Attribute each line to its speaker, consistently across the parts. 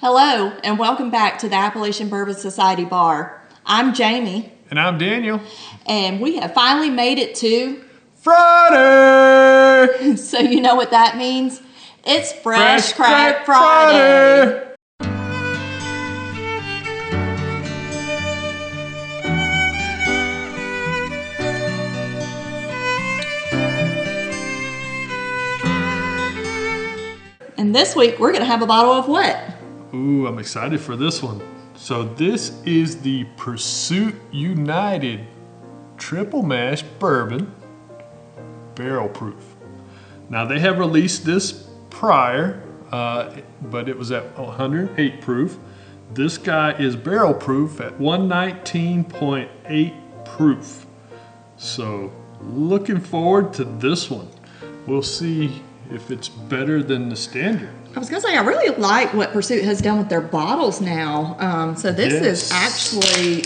Speaker 1: Hello, and welcome back to the Appalachian Bourbon Society Bar. I'm Jamie.
Speaker 2: And I'm Daniel.
Speaker 1: And we have finally made it to
Speaker 2: Friday!
Speaker 1: So you know what that means? It's Fresh Crack Friday! And this week we're going to have a bottle of what?
Speaker 2: Ooh, I'm excited for this one. So this is the Pursuit United Triple Mash Bourbon Barrel Proof. Now they have released this prior, but it was at 108 proof. This guy is barrel proof at 119.8 proof. So looking forward to this one. We'll see if it's better than the standard.
Speaker 1: I was going to say, I really like what Pursuit has done with their bottles now. So this is actually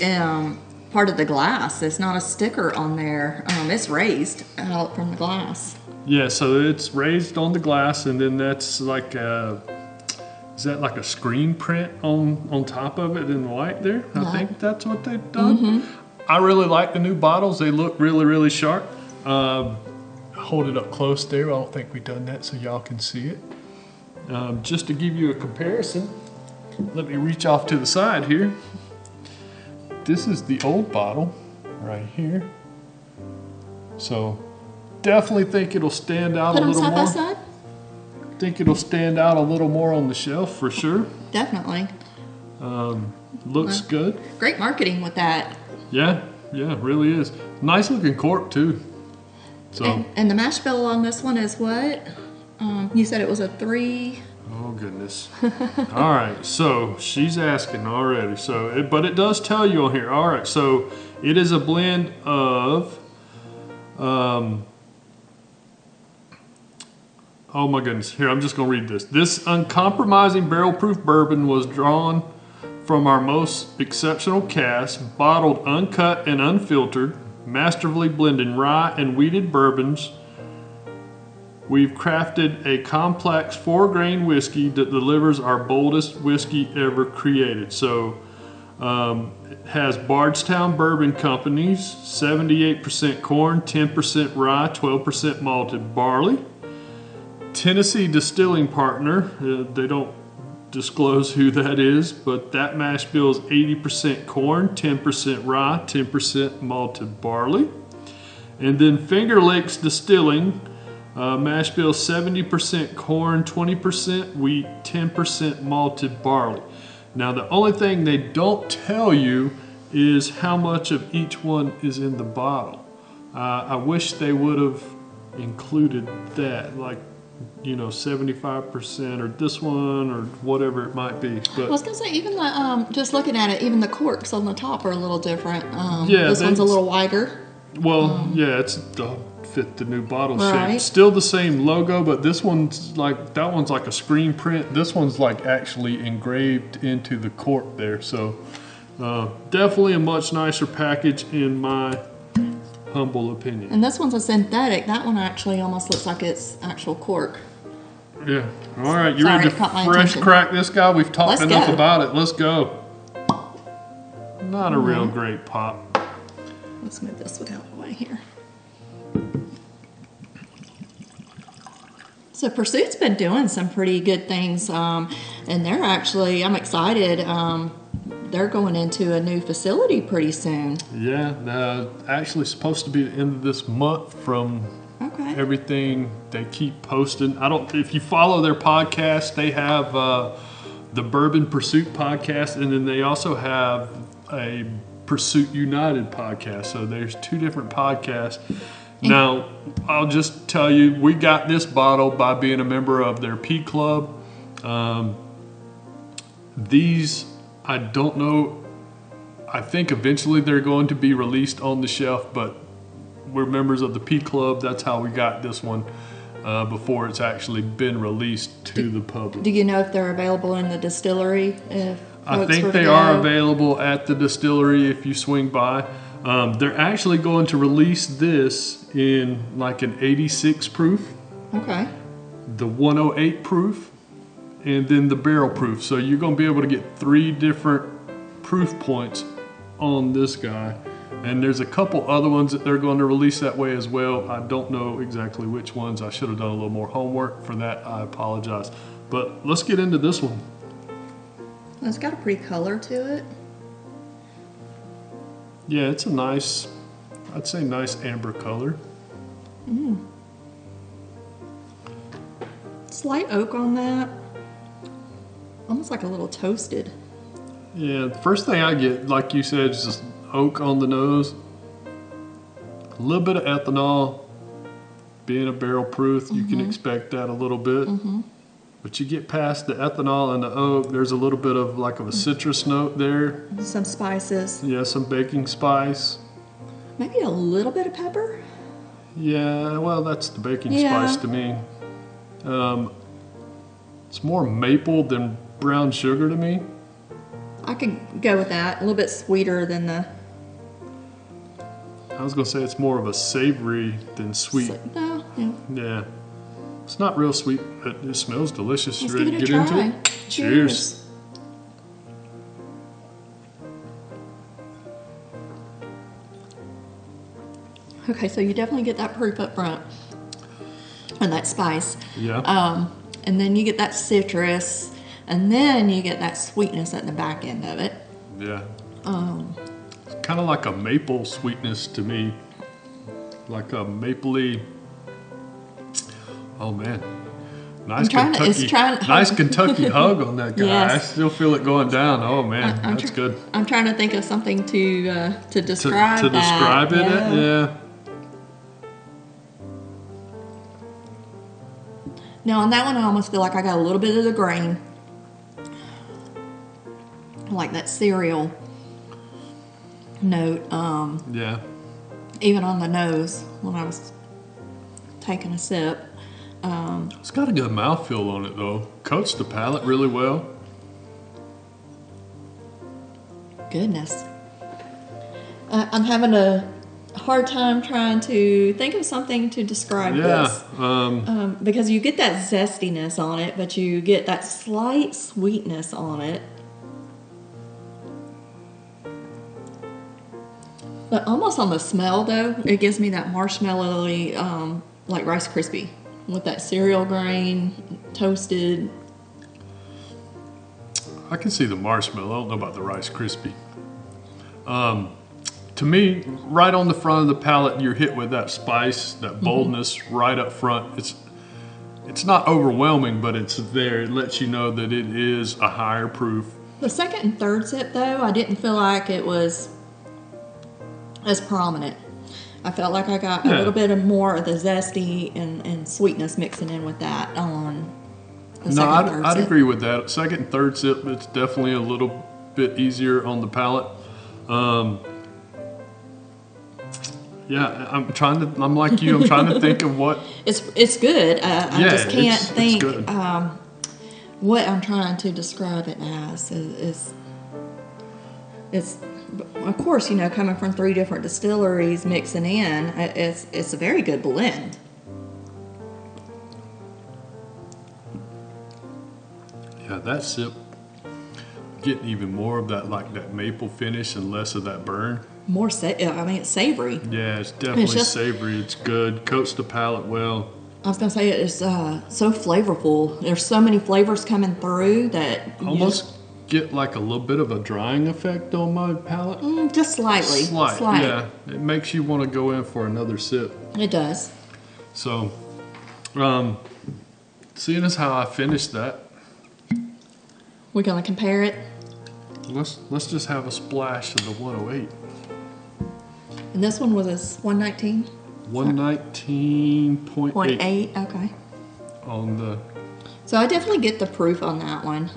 Speaker 1: part of the glass. It's not a sticker on there. It's raised out from the glass.
Speaker 2: Yeah, so it's raised on the glass, and then that's like is that like a screen print on top of it in white there? I think that's what they've done. Mm-hmm. I really like the new bottles. They look really, really sharp. Hold it up close there. I don't think we've done that so y'all can see it. Just to give you a comparison, let me reach off to the side here. This is the old bottle right here. So definitely think it'll stand out a little more. Put them side by side? Think it'll stand out a little more on the shelf for sure.
Speaker 1: Definitely.
Speaker 2: Looks good.
Speaker 1: Great marketing with that.
Speaker 2: Yeah, it really is. Nice looking cork too. So.
Speaker 1: And the mash bill on this one is what? You said it was a 3.
Speaker 2: Oh goodness. All right, so she's asking already. But it does tell you on here. All right, so it is a blend of, oh my goodness. Here, I'm just gonna read this. This uncompromising barrel-proof bourbon was drawn from our most exceptional cask, bottled uncut and unfiltered, masterfully blending rye and wheated bourbons. We've crafted a complex 4-grain whiskey that delivers our boldest whiskey ever created. So it has Bardstown Bourbon Company's 78% corn, 10% rye, 12% malted barley. Tennessee Distilling Partner, they don't disclose who that is, but that mash bill is 80% corn, 10% rye, 10% malted barley. And then Finger Lakes Distilling, mash bill 70% corn, 20% wheat, 10% malted barley. Now the only thing they don't tell you is how much of each one is in the bottle. I wish they would have included that, like 75% or this one or whatever it might be. But I
Speaker 1: was gonna say, even the just looking at it, even the corks on the top are a little different. This one's a little wider.
Speaker 2: Well, it's to fit the new bottle
Speaker 1: shape.
Speaker 2: Still the same logo, but this one's like, that one's like a screen print. This one's like actually engraved into the cork there. So definitely a much nicer package in my humble opinion.
Speaker 1: And this one's a synthetic. That one actually almost looks like it's actual cork.
Speaker 2: Yeah. All right, you ready to fresh crack this guy? We've talked enough about it. Let's go. Not a real great pop.
Speaker 1: Let's move this one out of the way here. So Pursuit's been doing some pretty good things, and they're actually, I'm excited, they're going into a new facility pretty soon.
Speaker 2: Yeah, actually supposed to be the end of this month from everything they keep posting. If you follow their podcast, they have the Bourbon Pursuit podcast, and then they also have a Pursuit United podcast. So there's 2 different podcasts. Now, I'll just tell you, we got this bottle by being a member of their P Club. These, I don't know, I think eventually they're going to be released on the shelf, but we're members of the P Club. That's how we got this one before it's actually been released to the public.
Speaker 1: Do you know if they're available in the distillery?
Speaker 2: I think they are available at the distillery if you swing by. They're actually going to release this in like an 86 proof.
Speaker 1: Okay.
Speaker 2: The 108 proof, and then the barrel proof. So you're going to be able to get 3 different proof points on this guy. And there's a couple other ones that they're going to release that way as well. I don't know exactly which ones. I should have done a little more homework. For that, I apologize. But let's get into this one.
Speaker 1: It's got a pretty color to it.
Speaker 2: Yeah, it's a nice, I'd say nice amber color.
Speaker 1: Slight oak on that. Almost like a little toasted.
Speaker 2: Yeah, the first thing I get, like you said, is just oak on the nose. A little bit of ethanol. Being a barrel proof, you can expect that a little bit. But you get past the ethanol and the oak, there's a little bit of like of a citrus note there.
Speaker 1: Some spices.
Speaker 2: Yeah, some baking spice.
Speaker 1: Maybe a little bit of pepper.
Speaker 2: Yeah, well, that's the baking spice to me. It's more maple than brown sugar to me.
Speaker 1: I could go with that. A little bit sweeter than the...
Speaker 2: I was going to say it's more of a savory than sweet.
Speaker 1: No, yeah.
Speaker 2: Yeah. It's not real sweet, but it smells delicious.
Speaker 1: Let's
Speaker 2: You ready
Speaker 1: give
Speaker 2: to
Speaker 1: it
Speaker 2: get
Speaker 1: a
Speaker 2: into
Speaker 1: try.
Speaker 2: it? Cheers.
Speaker 1: Okay, so you definitely get that proof up front. And that spice.
Speaker 2: Yeah.
Speaker 1: And then you get that citrus. And then you get that sweetness at the back end of it.
Speaker 2: Yeah. It's kind of like a maple sweetness to me. Like a mapley. Oh man. Nice Kentucky hug on that guy.
Speaker 1: Yes.
Speaker 2: I still feel it going down. Oh man, that's good.
Speaker 1: I'm trying to think of something to describe
Speaker 2: to
Speaker 1: that.
Speaker 2: describe it, yeah.
Speaker 1: Now on that one, I almost feel like I got a little bit of the grain, like that cereal note.
Speaker 2: Yeah.
Speaker 1: Even on the nose when I was taking a sip.
Speaker 2: It's got a good mouthfeel on it though. Coats the palate really well.
Speaker 1: Goodness. I'm having a hard time trying to think of something to describe this. Because you get that zestiness on it, but you get that slight sweetness on it. But almost on the smell though, it gives me that marshmallowy, like Rice Krispie. With that cereal grain, toasted.
Speaker 2: I can see the marshmallow. I don't know about the Rice Krispie. To me, right on the front of the palate, you're hit with that spice, that boldness right up front. It's not overwhelming, but it's there. It lets you know that it is a higher proof.
Speaker 1: The second and third sip, though, I didn't feel like it was as prominent. I felt like I got a little bit of more of the zesty and sweetness mixing in with that on the second and third sip. I'd
Speaker 2: agree with that. Second and third sip, it's definitely a little bit easier on the palate. Yeah, I'm like you. I'm trying to think of what.
Speaker 1: It's good. I just can't think
Speaker 2: it's
Speaker 1: what I'm trying to describe it as. It's of course, you know, coming from 3 different distilleries mixing in, it's a very good blend.
Speaker 2: Yeah, that sip, getting even more of that, like that maple finish and less of that burn.
Speaker 1: More, it's savory.
Speaker 2: Yeah, it's definitely savory. It's good. Coats the palate well.
Speaker 1: I was gonna say it's so flavorful. There's so many flavors coming through that
Speaker 2: almost get like a little bit of a drying effect on my palate.
Speaker 1: Just slightly.
Speaker 2: Slight. Yeah, it makes you want to go in for another sip.
Speaker 1: It does.
Speaker 2: So, seeing as how I finished that,
Speaker 1: we're gonna compare it.
Speaker 2: Let's just have a splash of the 108.
Speaker 1: And this one was a 119?
Speaker 2: 119.8.
Speaker 1: 0.8, okay.
Speaker 2: On the...
Speaker 1: So I definitely get the proof on that one.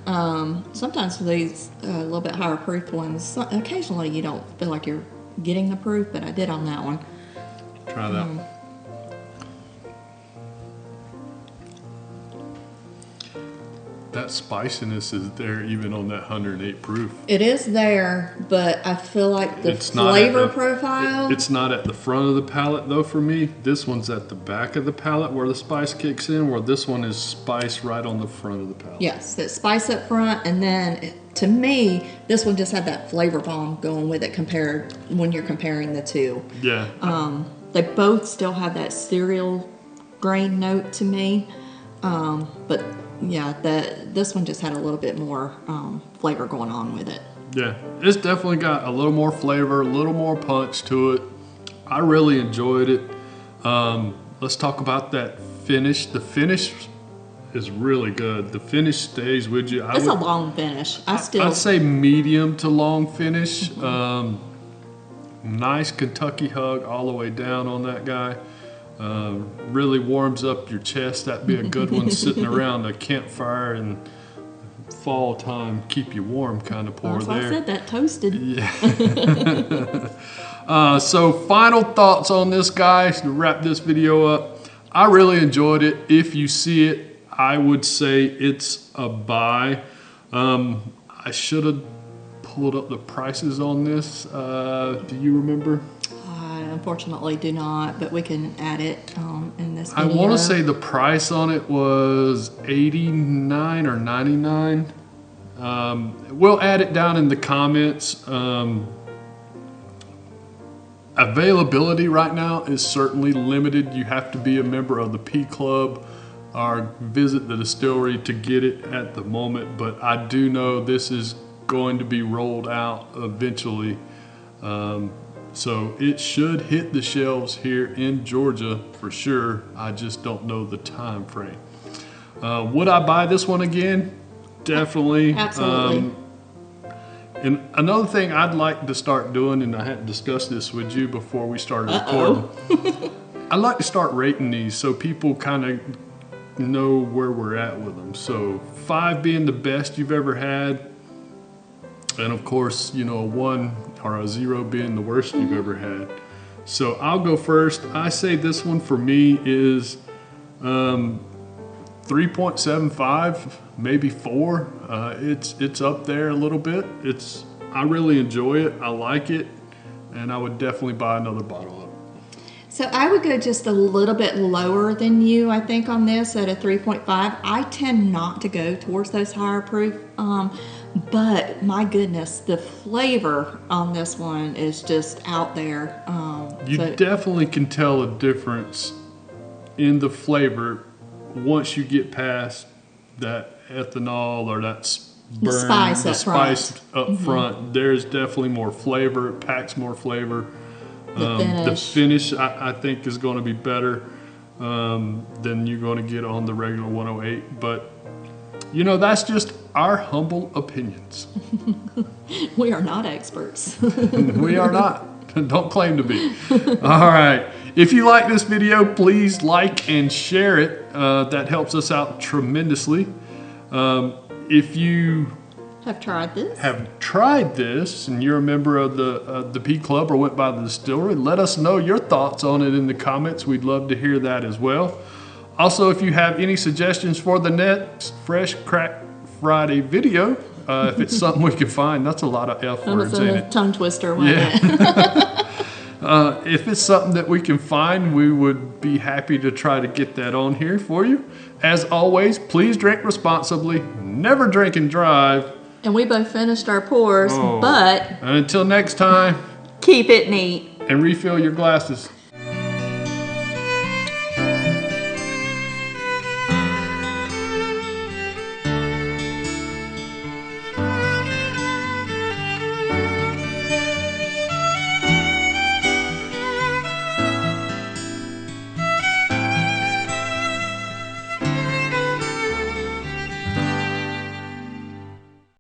Speaker 1: Sometimes for these a little bit higher proof ones, occasionally you don't feel like you're getting the proof, but I did on that one.
Speaker 2: Try that. that spiciness is there even on that 108 proof.
Speaker 1: It is there, but I feel like the flavor profile.
Speaker 2: It's not at the front of the palate though for me. This one's at the back of the palate where the spice kicks in, where this one is spice right on the front of the palate.
Speaker 1: Yes, that spice up front, and then to me, this one just had that flavor bomb going with it compared when you're comparing the two.
Speaker 2: Yeah.
Speaker 1: They both still have that cereal grain note to me, but yeah, this one just had a little bit more flavor going on with it.
Speaker 2: Yeah, it's definitely got a little more flavor, a little more punch to it. I really enjoyed it. Let's talk about that finish. The finish is really good. The finish stays with you.
Speaker 1: It's a long finish. I'd
Speaker 2: say medium to long finish. Nice Kentucky hug all the way down on that guy. Really warms up your chest. That'd be a good one sitting around a campfire in fall time, keep you warm kind of pour there.
Speaker 1: I said that toasted.
Speaker 2: Yeah. So final thoughts on this guy to wrap this video up. I really enjoyed it. If you see it, I would say it's a buy. I should have pulled up the prices on this. Do you remember?
Speaker 1: I unfortunately do not, but we can add it in this video.
Speaker 2: I want to say the price on it was $89 or $99. We'll add it down in the comments. Availability right now is certainly limited. You have to be a member of the P Club or visit the distillery to get it at the moment, but I do know this is going to be rolled out eventually. So it should hit the shelves here in Georgia for sure. I just don't know the time frame. Would I buy this one again? Definitely.
Speaker 1: Absolutely.
Speaker 2: And another thing I'd like to start doing, and I hadn't discussed this with you before we started recording, I'd like to start rating these so people kind of know where we're at with them. So 5 being the best you've ever had, and of course, you know, a 1 or a 0 being the worst you've ever had. So I'll go first. I say this one for me is 3.75, maybe 4. It's up there a little bit. I really enjoy it. I like it, and I would definitely buy another bottle of it.
Speaker 1: So I would go just a little bit lower than you, I think, on this at a 3.5. I tend not to go towards those higher proof, but my goodness, the flavor on this one is just out there.
Speaker 2: You definitely can tell a difference in the flavor once you get past that ethanol or that
Speaker 1: spice
Speaker 2: up front. There's definitely more flavor. It packs more flavor.
Speaker 1: The
Speaker 2: finish I think is going to be better than you're going to get on the regular 108. But you know, that's just our humble opinions.
Speaker 1: We are not experts.
Speaker 2: We are not. Don't claim to be. All right. If you like this video, please like and share it. That helps us out tremendously. If you
Speaker 1: have tried
Speaker 2: this and you're a member of the P Club or went by the distillery, let us know your thoughts on it in the comments. We'd love to hear that as well. Also, if you have any suggestions for the next Fresh Crack Friday video, if it's something we can find, that's a lot of F words, ain't it?
Speaker 1: Tongue twister,
Speaker 2: yeah. If it's something that we can find, we would be happy to try to get that on here for you. As always, please drink responsibly, never drink and drive.
Speaker 1: And we both finished our pours, but
Speaker 2: and until next time,
Speaker 1: keep it neat
Speaker 2: and refill your glasses.